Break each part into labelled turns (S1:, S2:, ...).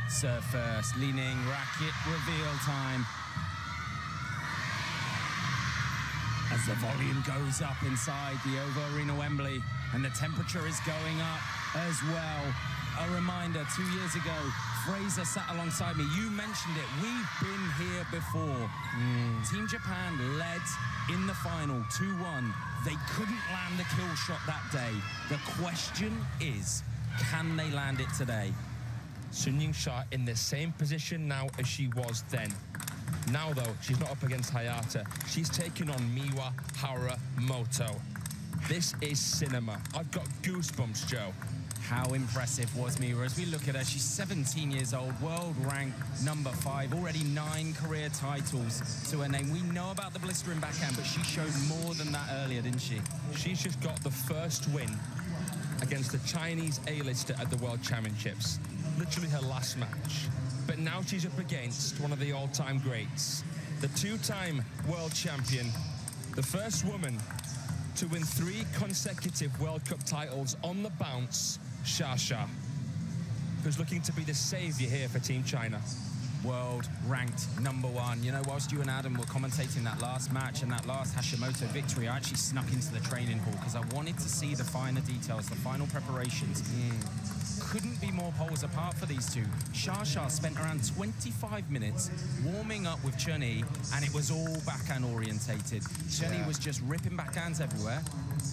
S1: serve first. Leaning, racket, reveal time. As the volume goes up inside the OVO Arena Wembley, and the temperature is going up as well. A reminder, 2 years ago, Fraser sat alongside me. You mentioned it. We've been here before. Team Japan led in the final 2-1. They couldn't land the kill shot that day. The question is, can they land it today?
S2: Yingsha in the same position now as she was then. Now, though, she's not up against Hayata. She's taking on Miwa HARIMOTO. This is cinema. I've got goosebumps, Joe.
S1: How impressive was Miwa? As we look at her, she's 17 years old, world rank number 5, already 9 career titles to her name. We know about the blistering backhand, but she showed more than that earlier, didn't she?
S2: She's just got the first win against the Chinese A-lister at the World Championships. Literally her last match. But now she's up against one of the all-time greats, the 2-time world champion, the first woman to win 3 consecutive World Cup titles on the bounce, Xia, who's looking to be the savior here for Team China.
S1: World ranked number 1. You know, whilst you and Adam were commentating that last match and that last Hashimoto victory, I actually snuck into the training hall because I wanted to see the finer details, the final preparations. Couldn't be more poles apart for these two. Xia spent around 25 minutes warming up with Chun-Yi, and it was all backhand orientated. Chun-Yi was just ripping backhands everywhere.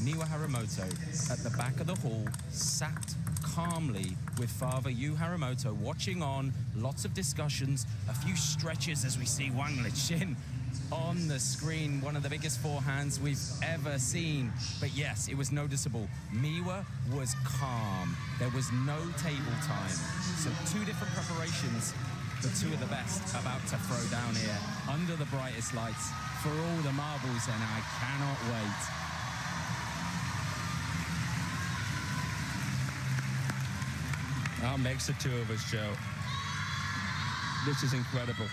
S1: Miwa HARIMOTO at the back of the hall sat calmly with Father Yu HARIMOTO watching on, lots of discussions, a few stretches as we see Wang Liqin on the screen, one of the biggest forehands we've ever seen. But yes, it was noticeable. Miwa was calm. There was no table time. So 2 different preparations, but 2 of the best about to throw down here under the brightest lights for all the marbles, and I cannot wait.
S2: That makes the 2 of us, Joe. This is incredible.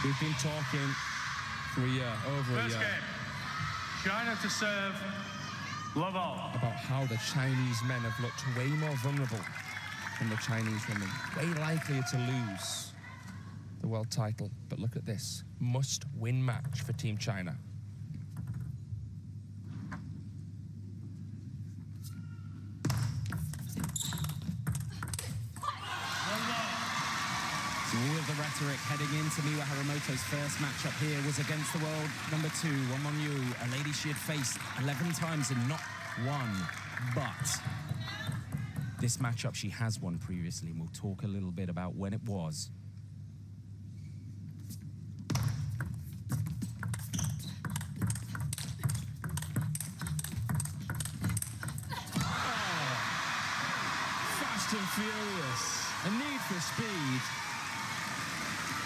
S2: We've been talking for a year, over a year.
S3: First game, China to serve, love all.
S2: About how the Chinese men have looked way more vulnerable than the Chinese women. Way likelier to lose the world title. But look at this, must-win match for Team China.
S1: All of the rhetoric heading into Miwa HARIMOTO's first matchup here was against the world number 2, Wang Yu, a lady she had faced 11 times and not won. But this matchup she has won previously, and we'll talk a little bit about when it was.
S2: Fast and furious, a need for speed.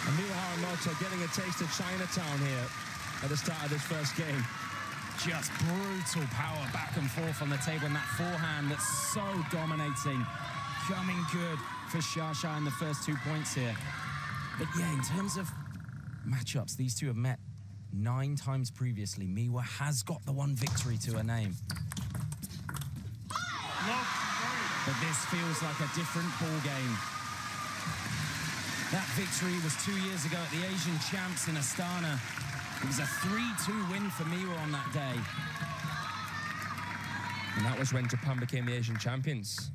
S2: And Miwa HARIMOTO getting a taste of Chinatown here at the start of this first game.
S1: Just brutal power back and forth on the table, and that forehand that's so dominating. Coming good for Xia in the first 2 points here. But yeah, in terms of matchups, these two have met 9 times previously. Miwa has got the 1 victory to her name. But this feels like a different ball game. That victory was 2 years ago at the Asian Champs in Astana. It was a 3-2 win for Miwa on that day.
S2: And that was when Japan became the Asian champions.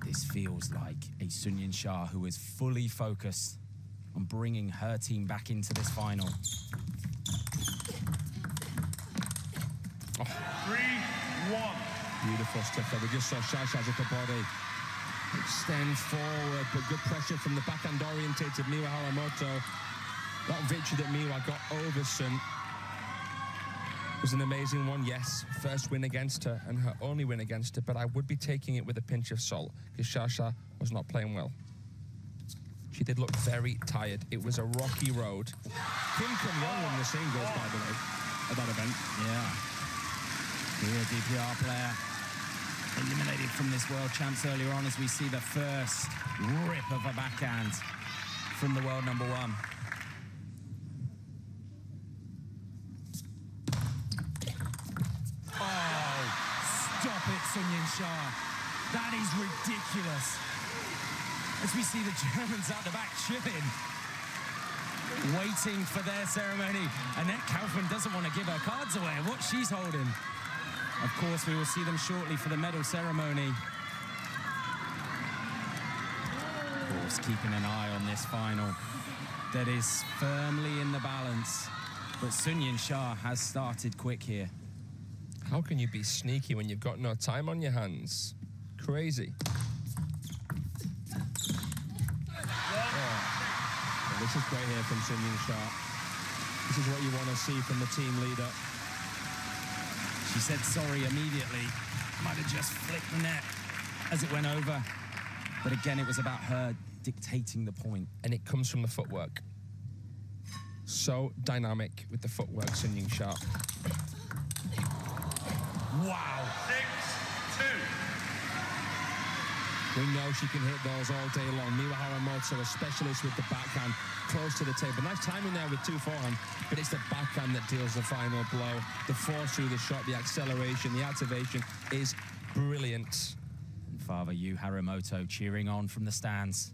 S1: This feels like a Yingsha who is fully focused on bringing her team back into this final.
S3: 3-1.
S2: Beautiful stuff there. We just saw Xia's upper body extend forward, but good pressure from the backhand-orientated Miwa HARIMOTO. That victory that Miwa got over Sun was an amazing one, yes. First win against her and her only win against her, but I would be taking it with a pinch of salt because Xia was not playing well. She did look very tired. It was a rocky road. Kim Kun-young won the singles, by the way, at that event.
S1: Yeah. Here, DPR player eliminated from this World Champs earlier on as we see the first rip of a backhand from the world number 1. Oh, stop it, Yingsha. That is ridiculous. As we see the Germans out the back chilling, waiting for their ceremony. Annette Kaufmann doesn't want to give her cards away of what she's holding. Of course, we will see them shortly for the medal ceremony. Of course, keeping an eye on this final that is firmly in the balance. But Sun Yingsha has started quick here.
S2: How can you be sneaky when you've got no time on your hands? Crazy. Well, this is great here from Sun Yingsha. This is what you want to see from the team leader.
S1: She said sorry immediately. Might have just flicked the net as it went over. But again, it was about her dictating the point.
S2: And it comes from the footwork. So dynamic with the footwork, Sun Yingsha.
S1: Wow.
S3: 6-2.
S2: We know she can hit those all day long. Miwa Harimoto, a specialist with the backhand, close to the table. Nice timing there with 2 forehand, but it's the backhand that deals the final blow. The force through the shot, the acceleration, the activation is brilliant.
S1: And Father Yu Harimoto cheering on from the stands.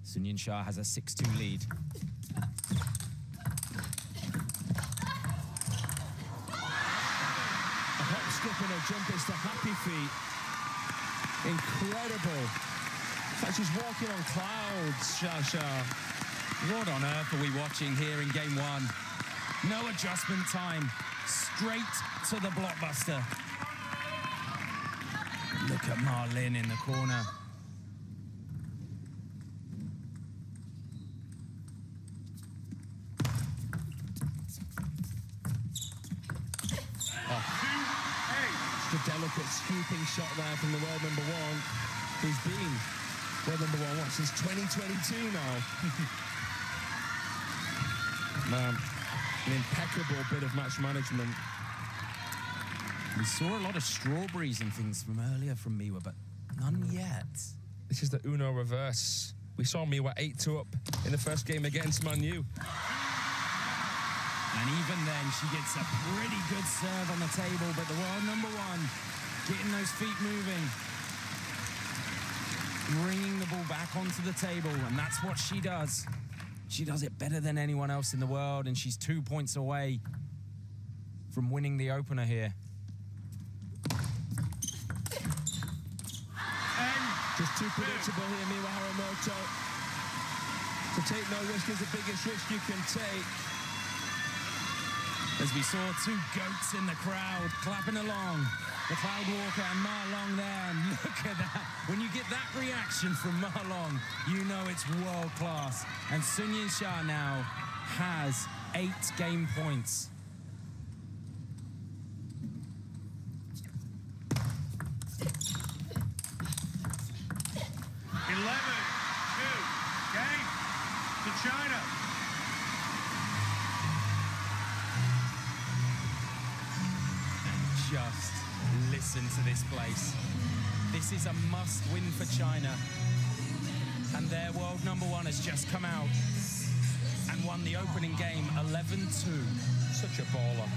S1: Sun Yingsha has a 6-2 lead.
S2: A hop, skip and a jump is the happy feet. Incredible. In fact, she's walking on clouds, Shasha.
S1: What on earth are we watching here in game 1? No adjustment time. Straight to the blockbuster. Look at Marlin in the corner.
S2: The delicate scooping shot there from the world number 1, who's been world number 1 since 2022 now. Man, an impeccable bit of match management.
S1: We saw a lot of strawberries and things from earlier from Miwa, but none yet.
S2: This is the Uno reverse. We saw Miwa 8-2 up in the first game against Manu.
S1: And even then, she gets a pretty good serve on the table, but the world number 1 getting those feet moving, bringing the ball back onto the table, and that's what she does. She does it better than anyone else in the world, and she's 2 points away from winning the opener here.
S2: Just too predictable here, Miwa Harimoto. To take no risk is the biggest risk you can take.
S1: As we saw 2 goats in the crowd clapping along. The Cloud Walker and Marlon there, and look at that. When you get that reaction from Marlon, you know it's world class. And Sun Yingsha now has 8 game points.
S3: Game to China.
S1: Just listen to this place. This is a must-win for China. And their world number 1 has just come out and won the opening game 11-2.
S2: Such a baller.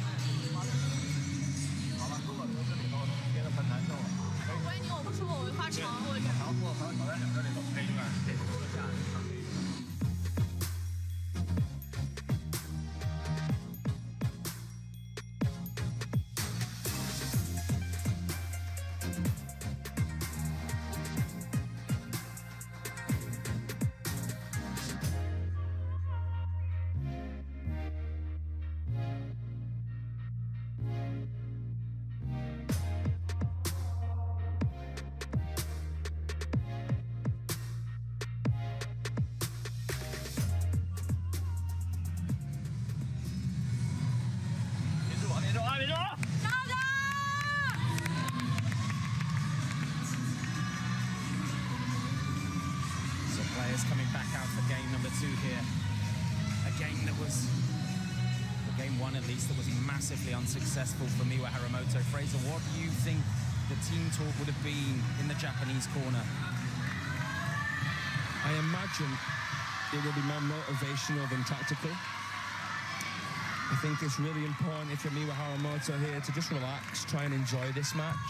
S1: Coming back out for game number 2 here. A game that was, or game 1 at least, that was massively unsuccessful for Miwa Harimoto. Fraser, what do you think the team talk would have been in the Japanese corner?
S2: I imagine it will be more motivational than tactical. I think it's really important for Miwa Harimoto here to just relax, try and enjoy this match.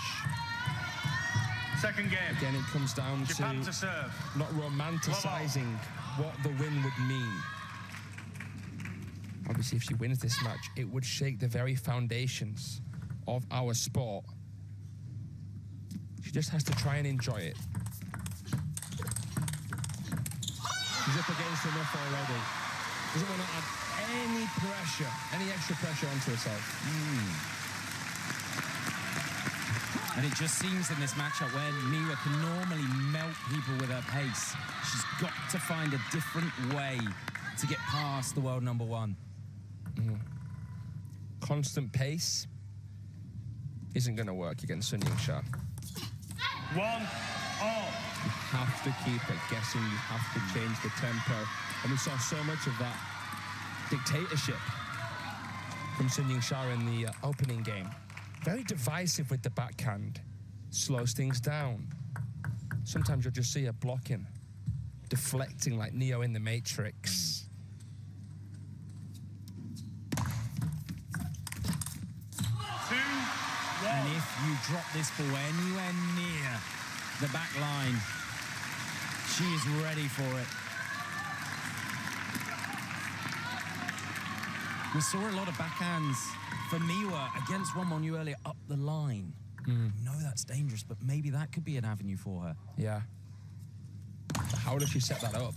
S3: Second game.
S2: Again, it comes down
S3: Japan
S2: to
S3: to serve.
S2: not romanticizing what the win would mean. Obviously, if she wins this match, it would shake the very foundations of our sport. She just has to try and enjoy it. She's up against enough already. Doesn't want to add any pressure, any extra pressure onto herself.
S1: And it just seems in this matchup where Miwa can normally melt people with her pace, she's got to find a different way to get past the world number one.
S2: Constant pace isn't going to work against Sun Yingsha.
S3: 1-all.
S2: You have to keep it guessing. You have to change the tempo. And we saw so much of that dictatorship from Sun Yingsha in the opening game. Very divisive with the backhand. Slows things down. Sometimes you'll just see her blocking, deflecting like Neo in the Matrix.
S1: And if you drop this ball anywhere near the back line, she is ready for it. We saw a lot of backhands for Miwa against Wonmonyu earlier up the line. No, that's dangerous, but maybe that could be an avenue for her.
S2: Yeah. How does she set that up?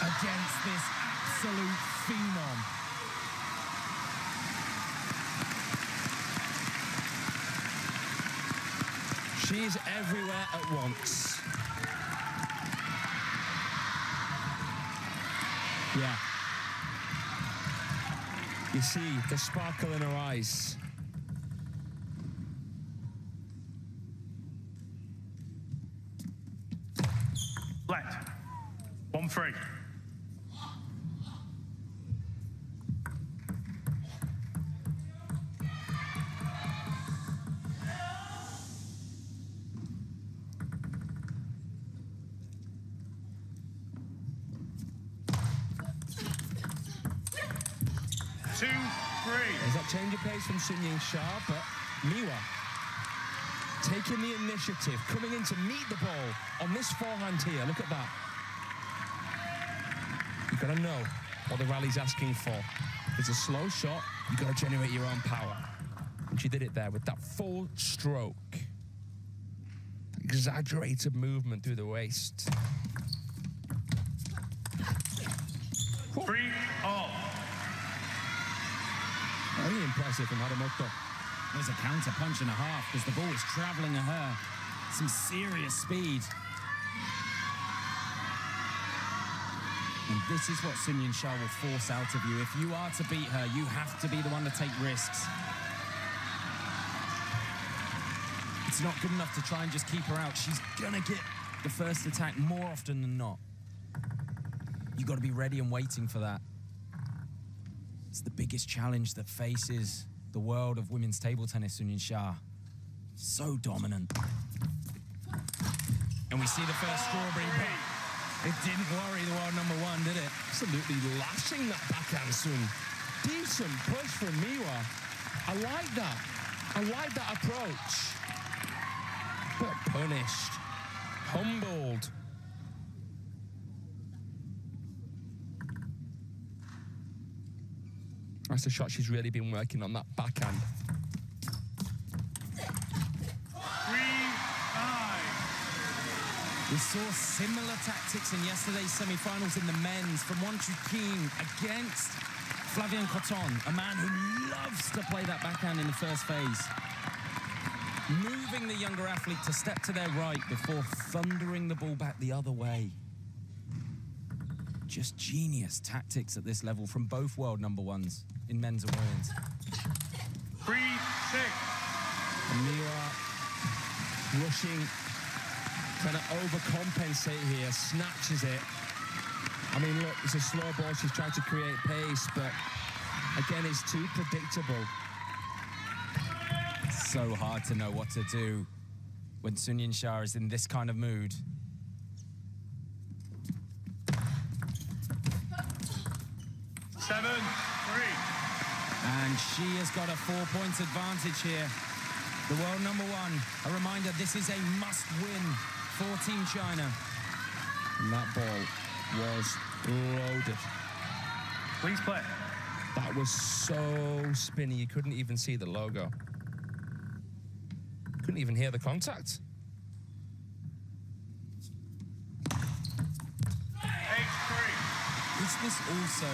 S1: Against this absolute phenom.
S2: She's everywhere at once. Yeah. You see the sparkle in her eyes.
S3: Let. 1-3.
S2: There's that change of pace from Sun Yingsha, but Miwa taking the initiative, coming in to meet the ball on this forehand here. Look at that. You've got to know what the rally's asking for. If it's a slow shot, you've got to generate your own power. And she did it there with that full stroke. Exaggerated movement through the waist.
S3: 3-all.
S2: Very impressive from HARIMOTO.
S1: There's a counter punch and a half because the ball was traveling at her. Some serious speed. And this is what Sun Yingsha will force out of you. If you are to beat her, you have to be the one to take risks. It's not good enough to try and just keep her out. She's gonna get the first attack more often than not. You've got to be ready and waiting for that. It's the biggest challenge that faces the world of women's table tennis, Sun Yingsha. So dominant. And we see the first strawberry, but it didn't worry the world number one, did it?
S2: Absolutely lashing that backhand, Sun. Decent push from Miwa. I like that. I like that approach. But punished. Humbled. That's a shot she's really been working on, that backhand.
S3: 3-5.
S1: We saw similar tactics in yesterday's semi-finals in the men's from Won Chu Kim against Flavien Coton, a man who loves to play that backhand in the first phase. Moving the younger athlete to step to their right before thundering the ball back the other way. Just genius tactics at this level from both world number ones in men's and women's.
S3: 3-6.
S2: Miwa rushing, trying to overcompensate here, snatches it. I mean, look, it's a slow ball. She's trying to create pace, but again, it's too predictable.
S1: So hard to know what to do when Sun Yingsha is in this kind of mood. And she has got a 4-point advantage here. The world number one. A reminder, this is a must-win for Team China.
S2: And that ball was loaded.
S3: Please play.
S2: That was so spinny, you couldn't even see the logo. Couldn't even hear the contact.
S1: Is this also,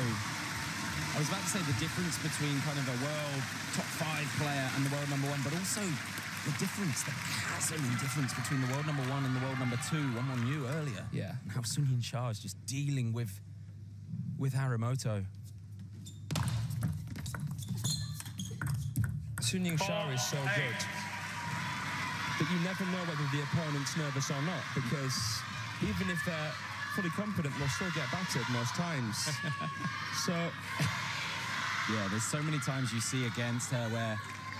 S1: I was about to say the difference between kind of a world top 5 player and the world number one, but also the difference, the chasm in difference between the world number one and the world number two, one on you earlier.
S2: Yeah.
S1: And how Sun Yingsha is just dealing with HARIMOTO.
S2: Sun Yingsha is so good that you never know whether the opponent's nervous or not, because even if they're fully confident, they'll still get battered most times. So,
S1: yeah, there's so many times you see against her where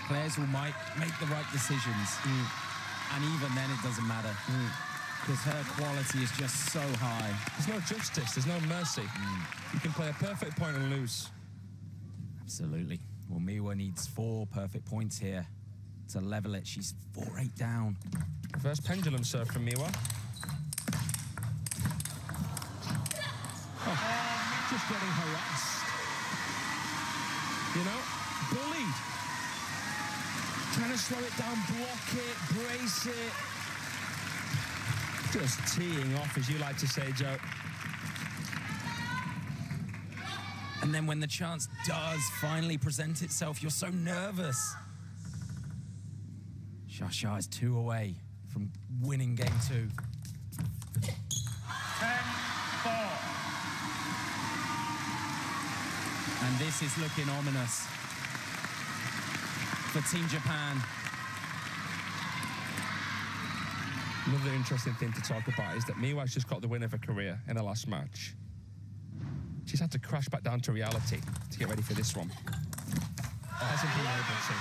S1: players might make the right decisions, and even then it doesn't matter, because her quality is just so high.
S2: There's no justice, there's no mercy. You can play a perfect point and lose.
S1: Absolutely. Well, Miwa needs 4 perfect points here to level it. She's 4-8 down.
S2: Reverse pendulum serve from Miwa. Oh, just getting harassed. You know, bullied. Trying to slow it down, block it, brace it. Just teeing off, as you like to say, Joe.
S1: And then when the chance does finally present itself, you're so nervous. Shasha is 2 away from winning game 2.
S3: 10-4.
S1: And this is looking ominous for Team Japan.
S2: Another interesting thing to talk about is that Miwa's just got the win of her career in her last match. She's had to crash back down to reality to get ready for this one. Hasn't been able to.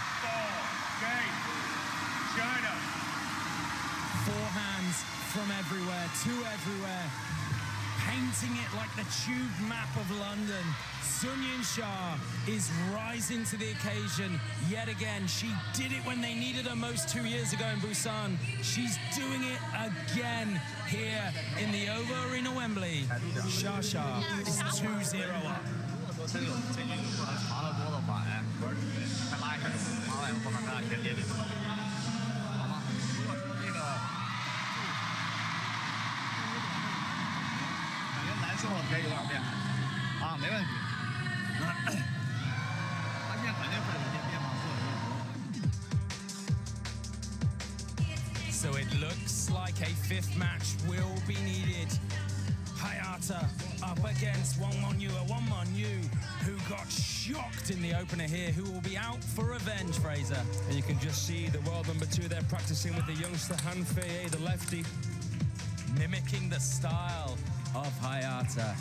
S3: Game. China.
S1: 4 hands from everywhere, 2 everywhere. Painting it like the tube map of London. Sun Yingsha is rising to the occasion yet again. She did it when they needed her most 2 years ago in Busan. She's doing it again here in the OVO Arena Wembley. Shasha is 2-0 up. So it looks like a 5th match will be needed. Hayata up against Wang Monyu, who got shocked in the opener here, who will be out for revenge, Fraser.
S2: And you can just see the world number 2 there practicing with the youngster Han Fei, the lefty.
S1: Mimicking the style of Hayata.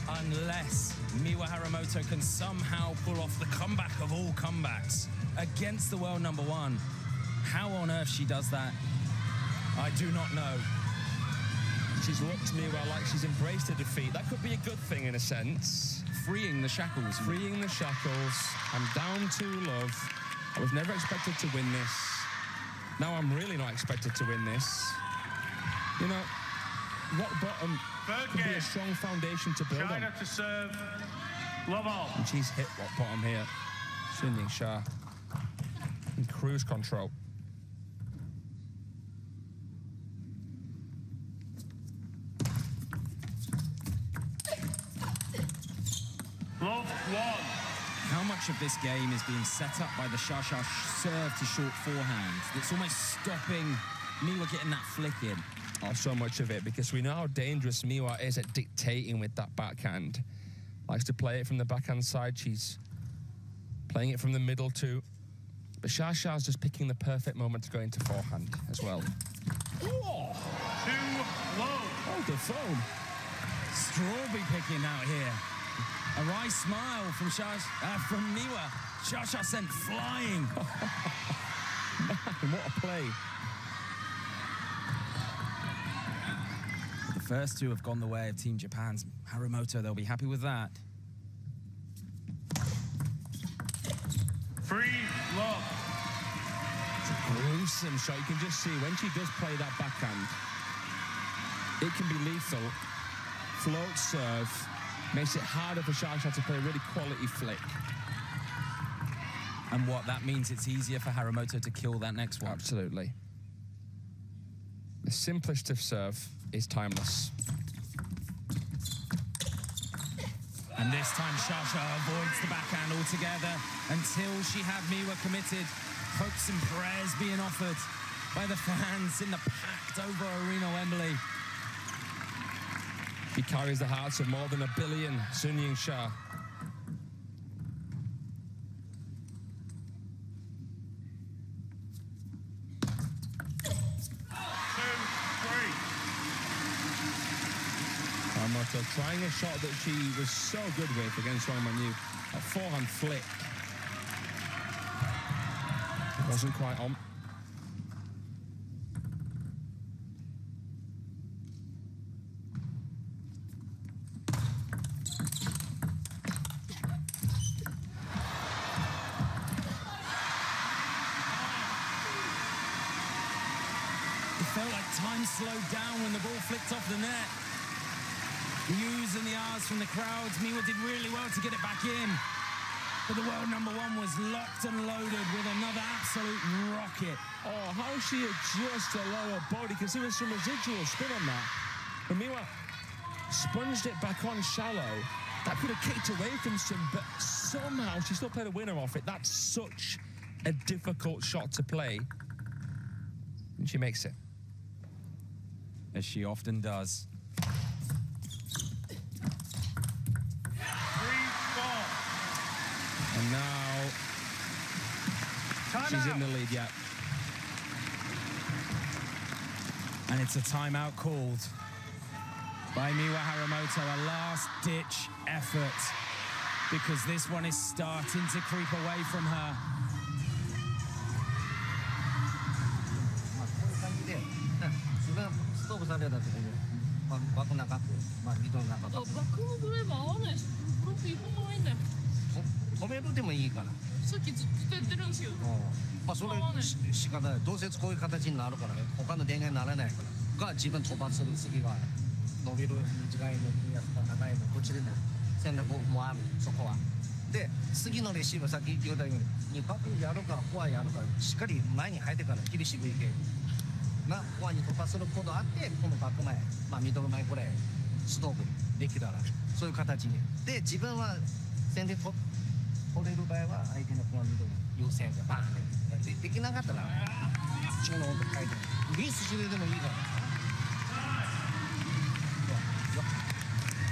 S1: Unless Miwa HARIMOTO can somehow pull off the comeback of all comebacks against the world number 1. How on earth she does that, I do not know.
S2: She's looked Miwa like she's embraced her defeat. That could be a good thing in a sense.
S1: Freeing the shackles.
S2: Freeing the shackles. I'm down to love. I was never expected to win this. Now I'm really not expected to win this. You know, rock bottom could be a strong foundation to build
S3: China
S2: on.
S3: to serve. Love all.
S2: And she's hit rock bottom here. Sun Yingsha in cruise control.
S3: Love 1.
S1: How much of this game is being set up by the Shasha serve to short forehand? It's almost stopping Miwa getting that flick in.
S2: Oh, so much of it, because we know how dangerous Miwa is at dictating with that backhand. Likes to play it from the backhand side. She's playing it from the middle too. But Shasha's just picking the perfect moment to go into forehand as well.
S3: Too low.
S2: Hold the phone.
S1: Strawberry picking out here. A wry smile from Miwa. Shasha sent flying.
S2: Man, what a play.
S1: The first 2 have gone the way of Team Japan's HARIMOTO. They'll be happy with that.
S2: awesome shot. You can just see when she does play that backhand, it can be lethal. Float serve makes it harder for Shasha to play a really quality flick.
S1: And what that means, it's easier for Harimoto to kill that next one.
S2: Absolutely. The simplest of serve is timeless.
S1: And this time, Shasha avoids the backhand altogether until she had Miwa committed. Hopes and prayers being offered by the fans in the packed over Arena Wembley.
S2: He carries the hearts of more than 1 billion, Sun Yingsha. Harimoto trying a shot that she was so good with against Wang Manyu. A forehand flick. It wasn't quite on.
S1: It felt like time slowed down when the ball flicked off the net. The oohs and the ahs from the crowds. Miwa did really well to get it back in. But the world number one was locked and loaded with another absolute rocket.
S2: Oh, how she adjusts the lower body. You can see there's some residual spin on that. But Miwa sponged it back on shallow. That could have kicked away from Sun, but somehow she still played a winner off it. That's such a difficult shot to play. And she makes it.
S1: As she often does.
S2: And now she's in the lead yet.
S1: And it's a timeout called by Miwa Harimoto, a last-ditch effort, because this one is starting to creep away from her.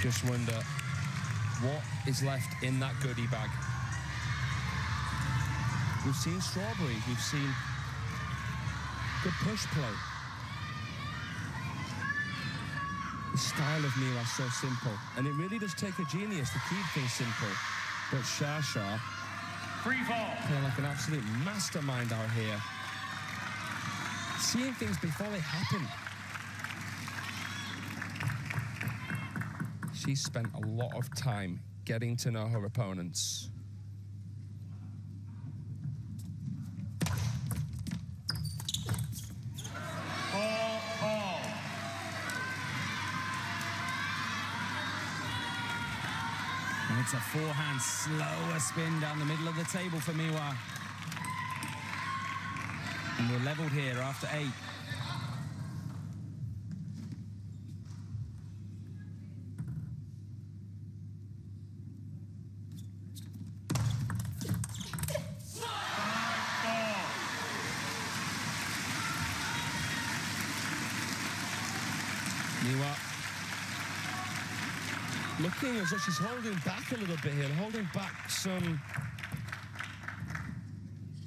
S2: Just wonder what is left in that goodie bag. We've seen strawberries, we've seen good push play. The style of Miwa is so simple, and it really does take a genius to keep things simple. But Shasha
S3: Free fall.
S2: playing like an absolute mastermind out here. Seeing things before they happen. She spent a lot of time getting to know her opponents.
S1: And it's a forehand slower spin down the middle of the table for Miwa. And we're leveled here after 8.
S2: Miwa looking as though she's holding back a little bit here, holding back some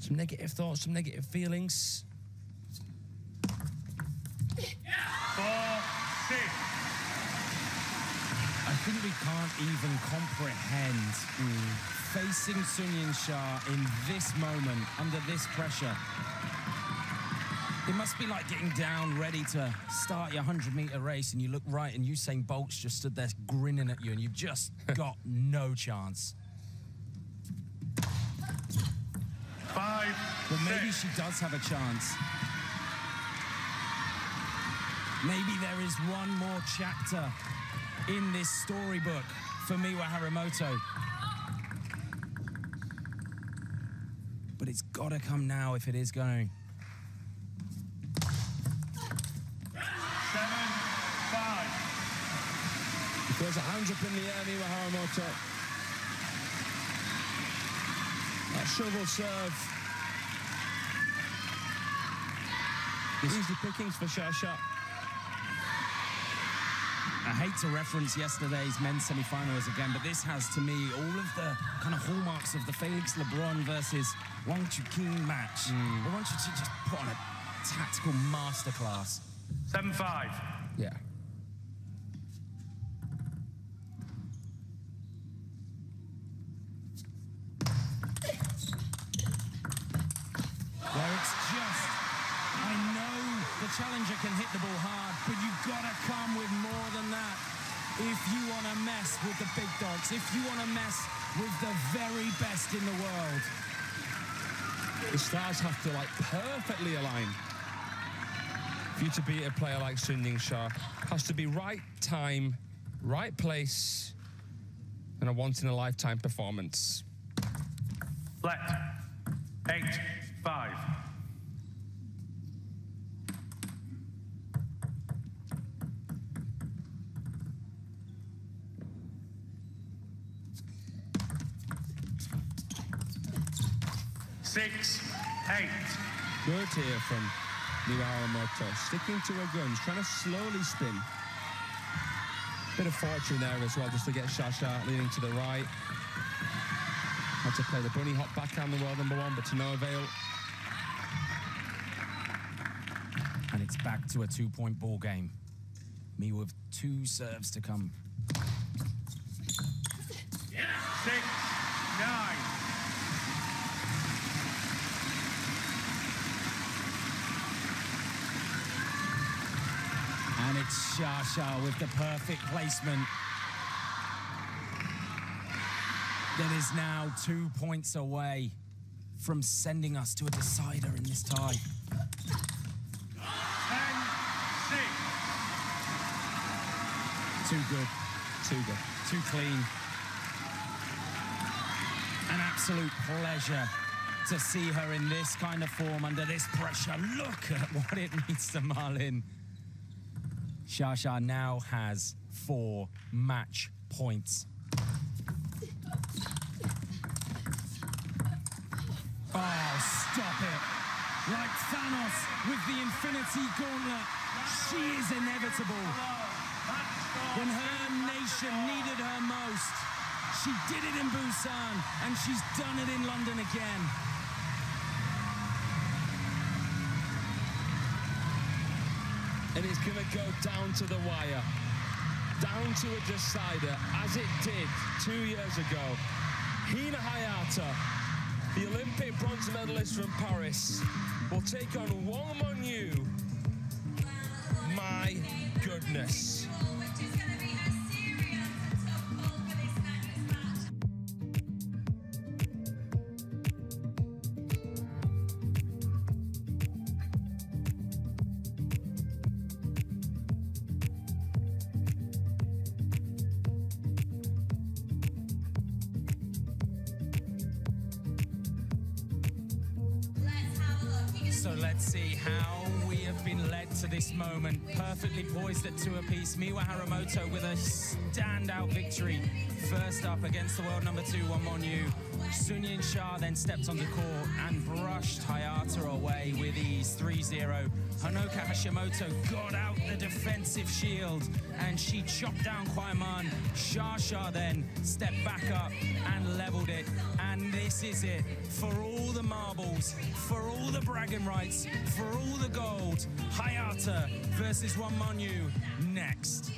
S2: negative thoughts, some negative feelings.
S3: 4-6.
S1: I think we can't even comprehend facing Sun Yingsha in this moment, under this pressure. It must be like getting down, ready to start your 100-meter race, and you look right, and Usain Bolt's just stood there grinning at you, and you've just got no chance.
S3: 5-6.
S1: But maybe she does have a chance. Maybe there is one more chapter in this storybook for Miwa Harimoto. But it's got to come now if it is going.
S3: 7-5.
S2: He throws her hands up in the air, Miwa Harimoto. That shovel serve. Easy pickings for Shasha.
S1: I hate to reference yesterday's men's semi-finals again, but this has, to me, all of the kind of hallmarks of the Felix Lebron versus Wang Chuqin match. But Wang Chuqin just put on a tactical masterclass.
S3: 7-5.
S2: Yeah.
S1: Where it's just, I know the challenger can hit the ball hard, but you've got to come with more than that. If you want to mess with the big dogs, if you want to mess with the very best in the world.
S2: The stars have to, like, perfectly align. For you to beat a player like Yingsha, has to be right time, right place, and a once-in-a-lifetime performance.
S3: Left. 8-5. Six, 8.
S2: Good here from Miwa Harimoto, sticking to her guns, trying to slowly spin. Bit of fortune there as well, just to get Shasha leaning to the right. Had to play the bunny hop backhand, the world number 1, but to no avail.
S1: And it's back to a 2-point ball game. Me with 2 serves to come.
S3: 6, 9.
S1: And it's Shasha with the perfect placement. That is now 2 points away from sending us to a decider in this tie.
S3: 10-6.
S1: Too good.
S2: Too good.
S1: Too clean. An absolute pleasure to see her in this kind of form under this pressure. Look at what it means to Marlin. Shasha now has 4 match points. Oh, stop it. Like Thanos with the Infinity Gauntlet, she is inevitable. When her nation needed her most, she did it in Busan, and she's done it in London again.
S2: And it's going to go down to the wire, down to a decider, as it did 2 years ago. Hina Hayata, the Olympic bronze medalist from Paris, will take on Wang Monyu. My goodness.
S1: So let's see how we have been led to this moment. Perfectly poised at 2 apiece. Miwa Harimoto with a standout victory. First up against the world number 2, Wang Monyu. Yingsha then stepped onto court and brushed Hayata away with ease, 3-0. Honoka Hashimoto got out the defensive shield and she chopped down Kwaiman. Shasha then stepped back up and leveled it. And this is it. For all the marbles, for all the bragging rights, for all the gold, Hayata versus Wang Monyu next.